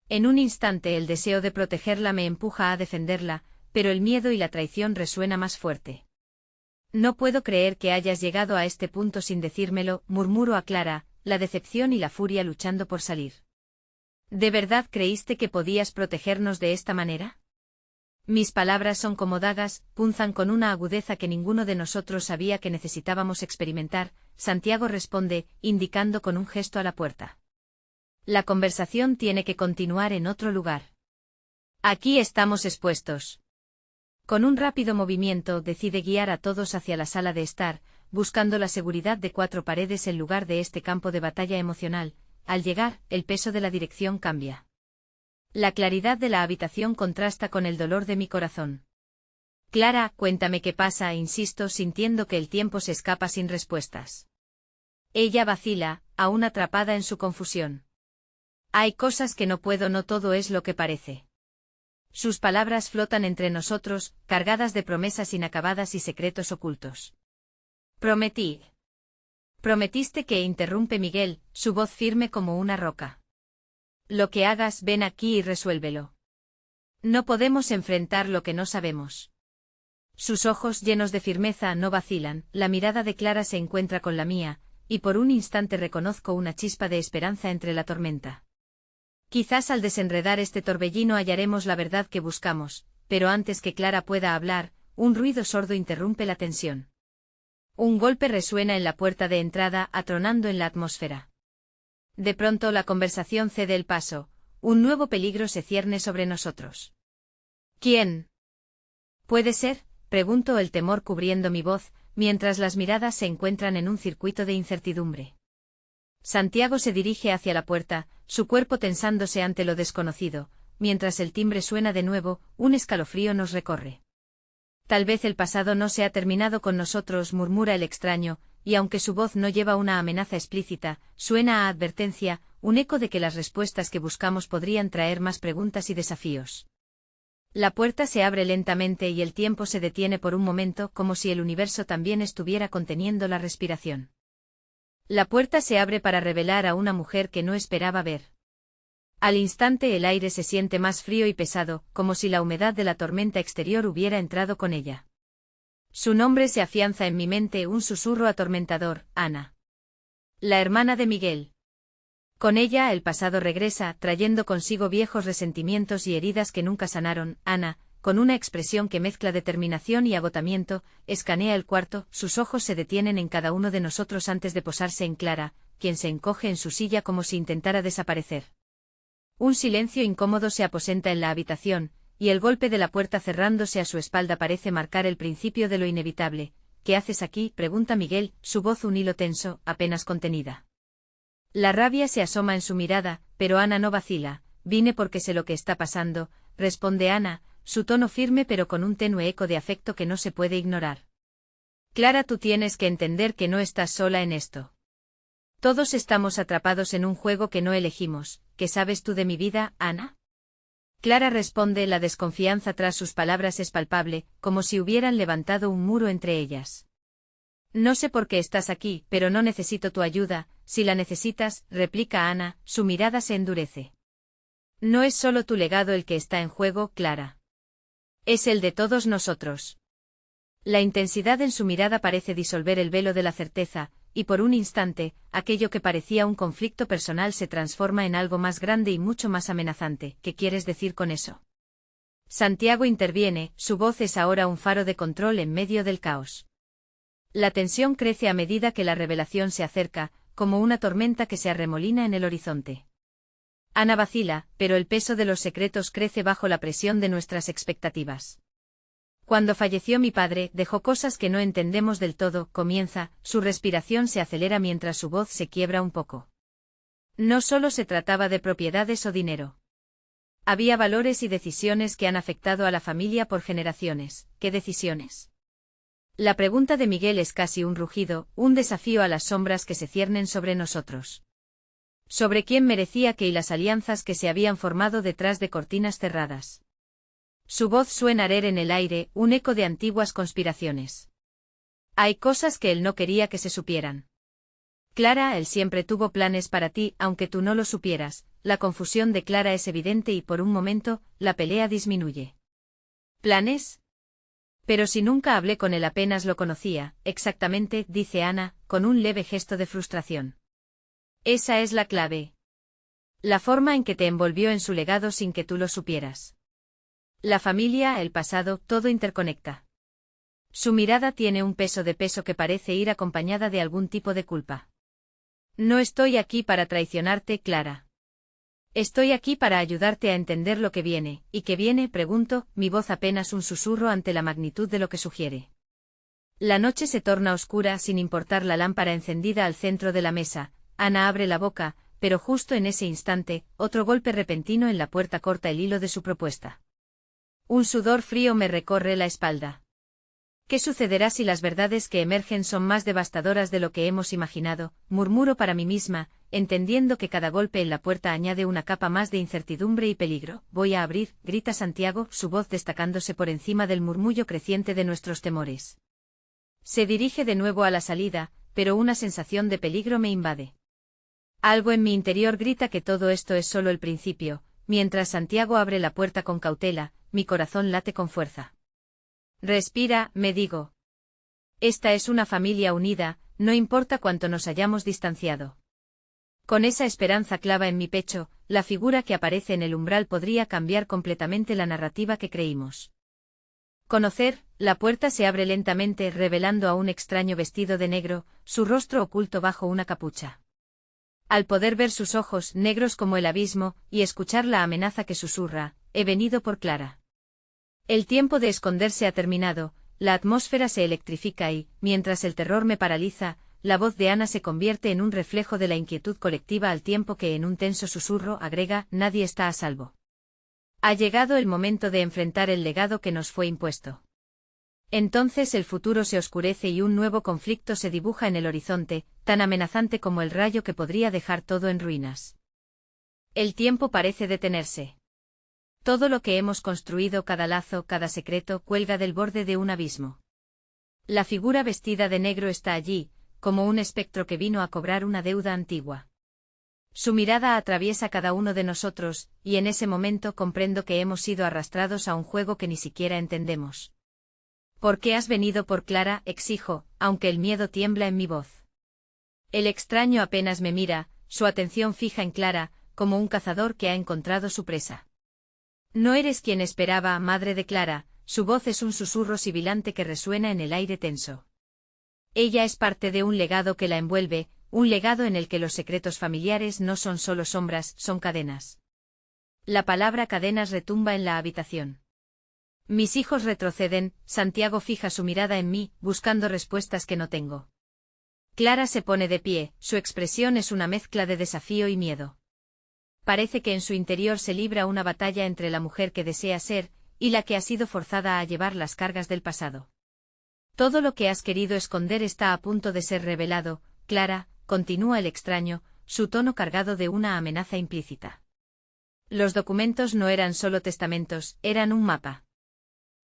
En un instante el deseo de protegerla me empuja a defenderla, pero el miedo y la traición resuena más fuerte. No puedo creer que hayas llegado a este punto sin decírmelo, murmuro a Clara, la decepción y la furia luchando por salir. ¿De verdad creíste que podías protegernos de esta manera? Mis palabras son como dagas, punzan con una agudeza que ninguno de nosotros sabía que necesitábamos experimentar, Santiago responde, indicando con un gesto a la puerta. La conversación tiene que continuar en otro lugar. Aquí estamos expuestos. Con un rápido movimiento decide guiar a todos hacia la sala de estar, buscando la seguridad de cuatro paredes en lugar de este campo de batalla emocional. Al llegar, el peso de la dirección cambia. La claridad de la habitación contrasta con el dolor de mi corazón. Clara, cuéntame qué pasa, insisto, sintiendo que el tiempo se escapa sin respuestas. Ella vacila, aún atrapada en su confusión. Hay cosas que no puedo, no todo es lo que parece. Sus palabras flotan entre nosotros, cargadas de promesas inacabadas y secretos ocultos. Prometí. Prometiste que, interrumpe Miguel, su voz firme como una roca. Lo que hagas, ven aquí y resuélvelo. No podemos enfrentar lo que no sabemos. Sus ojos llenos de firmeza no vacilan, la mirada de Clara se encuentra con la mía, y por un instante reconozco una chispa de esperanza entre la tormenta. Quizás al desenredar este torbellino hallaremos la verdad que buscamos, pero antes que Clara pueda hablar, un ruido sordo interrumpe la tensión. Un golpe resuena en la puerta de entrada, atronando en la atmósfera. De pronto la conversación cede el paso, un nuevo peligro se cierne sobre nosotros. ¿Quién? ¿Puede ser? Pregunto, el temor cubriendo mi voz, mientras las miradas se encuentran en un circuito de incertidumbre. Santiago se dirige hacia la puerta, su cuerpo tensándose ante lo desconocido, mientras el timbre suena de nuevo, un escalofrío nos recorre. Tal vez el pasado no se ha terminado con nosotros, murmura el extraño, y aunque su voz no lleva una amenaza explícita, suena a advertencia, un eco de que las respuestas que buscamos podrían traer más preguntas y desafíos. La puerta se abre lentamente y el tiempo se detiene por un momento, como si el universo también estuviera conteniendo la respiración. La puerta se abre para revelar a una mujer que no esperaba ver. Al instante el aire se siente más frío y pesado, como si la humedad de la tormenta exterior hubiera entrado con ella. Su nombre se afianza en mi mente, un susurro atormentador, Ana. La hermana de Miguel. Con ella el pasado regresa, trayendo consigo viejos resentimientos y heridas que nunca sanaron. Ana, con una expresión que mezcla determinación y agotamiento, escanea el cuarto, sus ojos se detienen en cada uno de nosotros antes de posarse en Clara, quien se encoge en su silla como si intentara desaparecer. Un silencio incómodo se aposenta en la habitación, y el golpe de la puerta cerrándose a su espalda parece marcar el principio de lo inevitable. ¿Qué haces aquí?, pregunta Miguel, su voz un hilo tenso, apenas contenida. La rabia se asoma en su mirada, pero Ana no vacila. Vine porque sé lo que está pasando, responde Ana, su tono firme pero con un tenue eco de afecto que no se puede ignorar. Clara, tú tienes que entender que no estás sola en esto. Todos estamos atrapados en un juego que no elegimos. ¿Qué sabes tú de mi vida, Ana? Clara responde, la desconfianza tras sus palabras es palpable, como si hubieran levantado un muro entre ellas. No sé por qué estás aquí, pero no necesito tu ayuda, si la necesitas, replica Ana, su mirada se endurece. No es solo tu legado el que está en juego, Clara. Es el de todos nosotros. La intensidad en su mirada parece disolver el velo de la certeza, y por un instante, aquello que parecía un conflicto personal se transforma en algo más grande y mucho más amenazante. ¿Qué quieres decir con eso? Santiago interviene, su voz es ahora un faro de control en medio del caos. La tensión crece a medida que la revelación se acerca, como una tormenta que se arremolina en el horizonte. Ana vacila, pero el peso de los secretos crece bajo la presión de nuestras expectativas. Cuando falleció mi padre, dejó cosas que no entendemos del todo, comienza, su respiración se acelera mientras su voz se quiebra un poco. No solo se trataba de propiedades o dinero. Había valores y decisiones que han afectado a la familia por generaciones. ¿Qué decisiones? La pregunta de Miguel es casi un rugido, un desafío a las sombras que se ciernen sobre nosotros. Sobre quién merecía que y las alianzas que se habían formado detrás de cortinas cerradas. Su voz suena arer en el aire, un eco de antiguas conspiraciones. Hay cosas que él no quería que se supieran. Clara, él siempre tuvo planes para ti, aunque tú no lo supieras. La confusión de Clara es evidente y por un momento, la pelea disminuye. ¿Planes? Pero si nunca hablé con él, apenas lo conocía, exactamente, dice Ana, con un leve gesto de frustración. Esa es la clave. La forma en que te envolvió en su legado sin que tú lo supieras. La familia, el pasado, todo interconecta. Su mirada tiene un peso que parece ir acompañada de algún tipo de culpa. No estoy aquí para traicionarte, Clara. Estoy aquí para ayudarte a entender lo que viene. ¿Y qué viene?, pregunto, mi voz apenas un susurro ante la magnitud de lo que sugiere. La noche se torna oscura sin importar la lámpara encendida al centro de la mesa. Ana abre la boca, pero justo en ese instante, otro golpe repentino en la puerta corta el hilo de su propuesta. Un sudor frío me recorre la espalda. ¿Qué sucederá si las verdades que emergen son más devastadoras de lo que hemos imaginado?, murmuro para mí misma, entendiendo que cada golpe en la puerta añade una capa más de incertidumbre y peligro. Voy a abrir, grita Santiago, su voz destacándose por encima del murmullo creciente de nuestros temores. Se dirige de nuevo a la salida, pero una sensación de peligro me invade. Algo en mi interior grita que todo esto es solo el principio. Mientras Santiago abre la puerta con cautela, mi corazón late con fuerza. Respira, me digo. Esta es una familia unida, no importa cuánto nos hayamos distanciado. Con esa esperanza clava en mi pecho, la figura que aparece en el umbral podría cambiar completamente la narrativa que creímos conocer. La puerta se abre lentamente, revelando a un extraño vestido de negro, su rostro oculto bajo una capucha. Al poder ver sus ojos, negros como el abismo, y escuchar la amenaza que susurra, he venido por Clara. El tiempo de esconderse ha terminado, la atmósfera se electrifica y, mientras el terror me paraliza, la voz de Ana se convierte en un reflejo de la inquietud colectiva al tiempo que en un tenso susurro agrega, nadie está a salvo. Ha llegado el momento de enfrentar el legado que nos fue impuesto. Entonces el futuro se oscurece y un nuevo conflicto se dibuja en el horizonte, tan amenazante como el rayo que podría dejar todo en ruinas. El tiempo parece detenerse. Todo lo que hemos construido, cada lazo, cada secreto, cuelga del borde de un abismo. La figura vestida de negro está allí, como un espectro que vino a cobrar una deuda antigua. Su mirada atraviesa cada uno de nosotros, y en ese momento comprendo que hemos sido arrastrados a un juego que ni siquiera entendemos. ¿Por qué has venido por Clara?, exijo, aunque el miedo tiembla en mi voz. El extraño apenas me mira, su atención fija en Clara, como un cazador que ha encontrado su presa. No eres quien esperaba, madre de Clara, su voz es un susurro sibilante que resuena en el aire tenso. Ella es parte de un legado que la envuelve, un legado en el que los secretos familiares no son solo sombras, son cadenas. La palabra cadenas retumba en la habitación. Mis hijos retroceden, Santiago fija su mirada en mí, buscando respuestas que no tengo. Clara se pone de pie, su expresión es una mezcla de desafío y miedo. Parece que en su interior se libra una batalla entre la mujer que desea ser, y la que ha sido forzada a llevar las cargas del pasado. Todo lo que has querido esconder está a punto de ser revelado, Clara, continúa el extraño, su tono cargado de una amenaza implícita. Los documentos no eran solo testamentos, eran un mapa.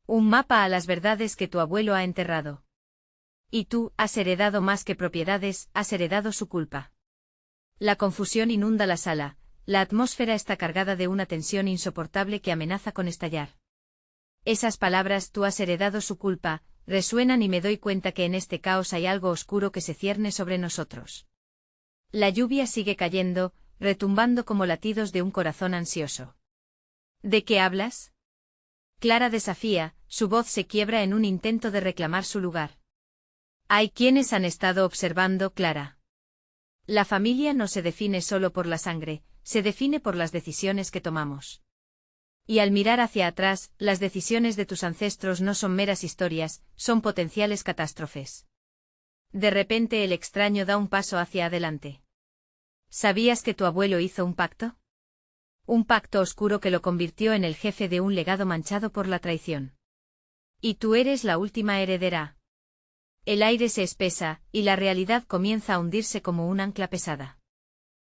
Un mapa a las verdades que tu abuelo ha enterrado. Y tú, has heredado más que propiedades, has heredado su culpa. La confusión inunda la sala, la atmósfera está cargada de una tensión insoportable que amenaza con estallar. Esas palabras, tú has heredado su culpa, resuenan y me doy cuenta que en este caos hay algo oscuro que se cierne sobre nosotros. La lluvia sigue cayendo, retumbando como latidos de un corazón ansioso. ¿De qué hablas? Clara desafía, su voz se quiebra en un intento de reclamar su lugar. Hay quienes han estado observando, Clara. La familia no se define solo por la sangre, se define por las decisiones que tomamos. Y al mirar hacia atrás, las decisiones de tus ancestros no son meras historias, son potenciales catástrofes. De repente el extraño da un paso hacia adelante. ¿Sabías que tu abuelo hizo un pacto? Un pacto oscuro que lo convirtió en el jefe de un legado manchado por la traición. Y tú eres la última heredera. El aire se espesa, y la realidad comienza a hundirse como un ancla pesada.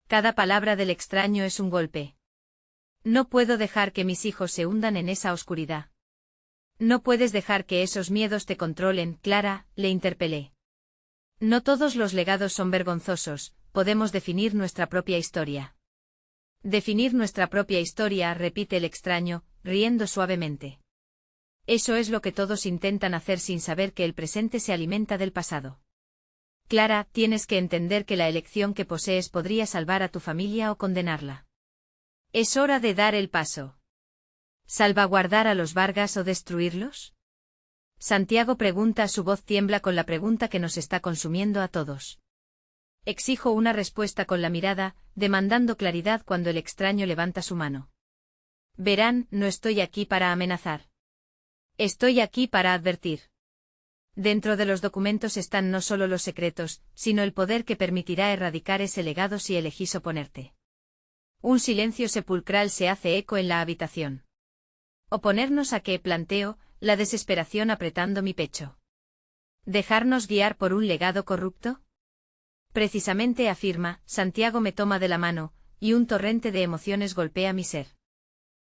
Cada palabra del extraño es un golpe. No puedo dejar que mis hijos se hundan en esa oscuridad. No puedes dejar que esos miedos te controlen, Clara, le interpelé. No todos los legados son vergonzosos, podemos definir nuestra propia historia. Definir nuestra propia historia, repite el extraño, riendo suavemente. Eso es lo que todos intentan hacer sin saber que el presente se alimenta del pasado. Clara, tienes que entender que la elección que posees podría salvar a tu familia o condenarla. Es hora de dar el paso. ¿Salvaguardar a los Vargas o destruirlos? Santiago pregunta, su voz tiembla con la pregunta que nos está consumiendo a todos. Exijo una respuesta con la mirada, demandando claridad cuando el extraño levanta su mano. Verán, no estoy aquí para amenazar. Estoy aquí para advertir. Dentro de los documentos están no solo los secretos, sino el poder que permitirá erradicar ese legado si elegís oponerte. Un silencio sepulcral se hace eco en la habitación. ¿Oponernos a qué? Planteo, la desesperación apretando mi pecho. ¿Dejarnos guiar por un legado corrupto? Precisamente, afirma. Santiago me toma de la mano, y un torrente de emociones golpea mi ser.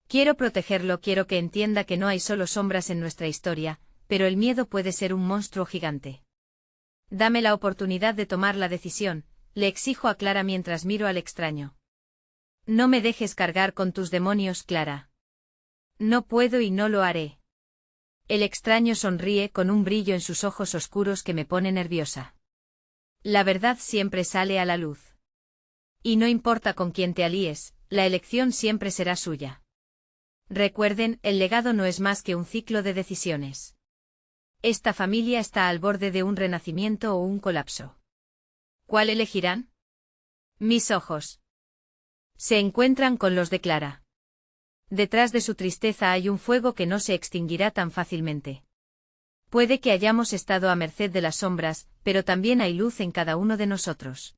Quiero protegerlo, quiero que entienda que no hay solo sombras en nuestra historia, pero el miedo puede ser un monstruo gigante. Dame la oportunidad de tomar la decisión, le exijo a Clara mientras miro al extraño. No me dejes cargar con tus demonios, Clara. No puedo y no lo haré. El extraño sonríe con un brillo en sus ojos oscuros que me pone nerviosa. La verdad siempre sale a la luz. Y no importa con quién te alíes, la elección siempre será suya. Recuerden, el legado no es más que un ciclo de decisiones. Esta familia está al borde de un renacimiento o un colapso. ¿Cuál elegirán? Mis ojos se encuentran con los de Clara. Detrás de su tristeza hay un fuego que no se extinguirá tan fácilmente. Puede que hayamos estado a merced de las sombras, pero también hay luz en cada uno de nosotros.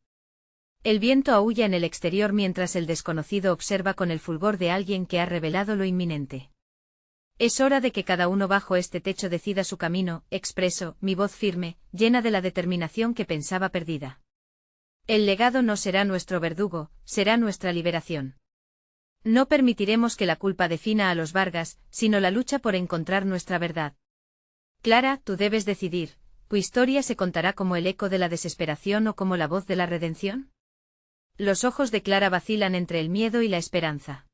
El viento aúlla en el exterior mientras el desconocido observa con el fulgor de alguien que ha revelado lo inminente. Es hora de que cada uno bajo este techo decida su camino, expreso, mi voz firme, llena de la determinación que pensaba perdida. El legado no será nuestro verdugo, será nuestra liberación. No permitiremos que la culpa defina a los Vargas, sino la lucha por encontrar nuestra verdad. Clara, tú debes decidir, ¿tu historia se contará como el eco de la desesperación o como la voz de la redención? Los ojos de Clara vacilan entre el miedo y la esperanza.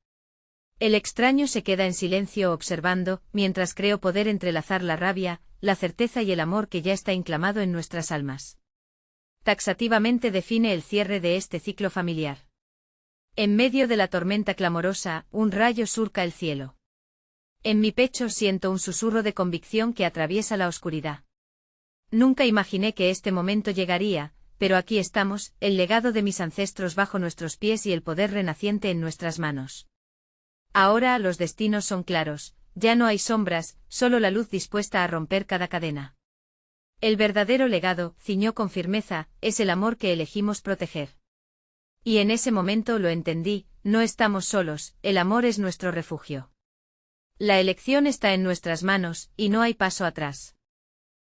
El extraño se queda en silencio observando, mientras creo poder entrelazar la rabia, la certeza y el amor que ya está inclamado en nuestras almas. Taxativamente define el cierre de este ciclo familiar. En medio de la tormenta clamorosa, un rayo surca el cielo. En mi pecho siento un susurro de convicción que atraviesa la oscuridad. Nunca imaginé que este momento llegaría, pero aquí estamos, el legado de mis ancestros bajo nuestros pies y el poder renaciente en nuestras manos. Ahora los destinos son claros, ya no hay sombras, solo la luz dispuesta a romper cada cadena. El verdadero legado, ciñó con firmeza, es el amor que elegimos proteger. Y en ese momento lo entendí, no estamos solos, el amor es nuestro refugio. La elección está en nuestras manos, y no hay paso atrás.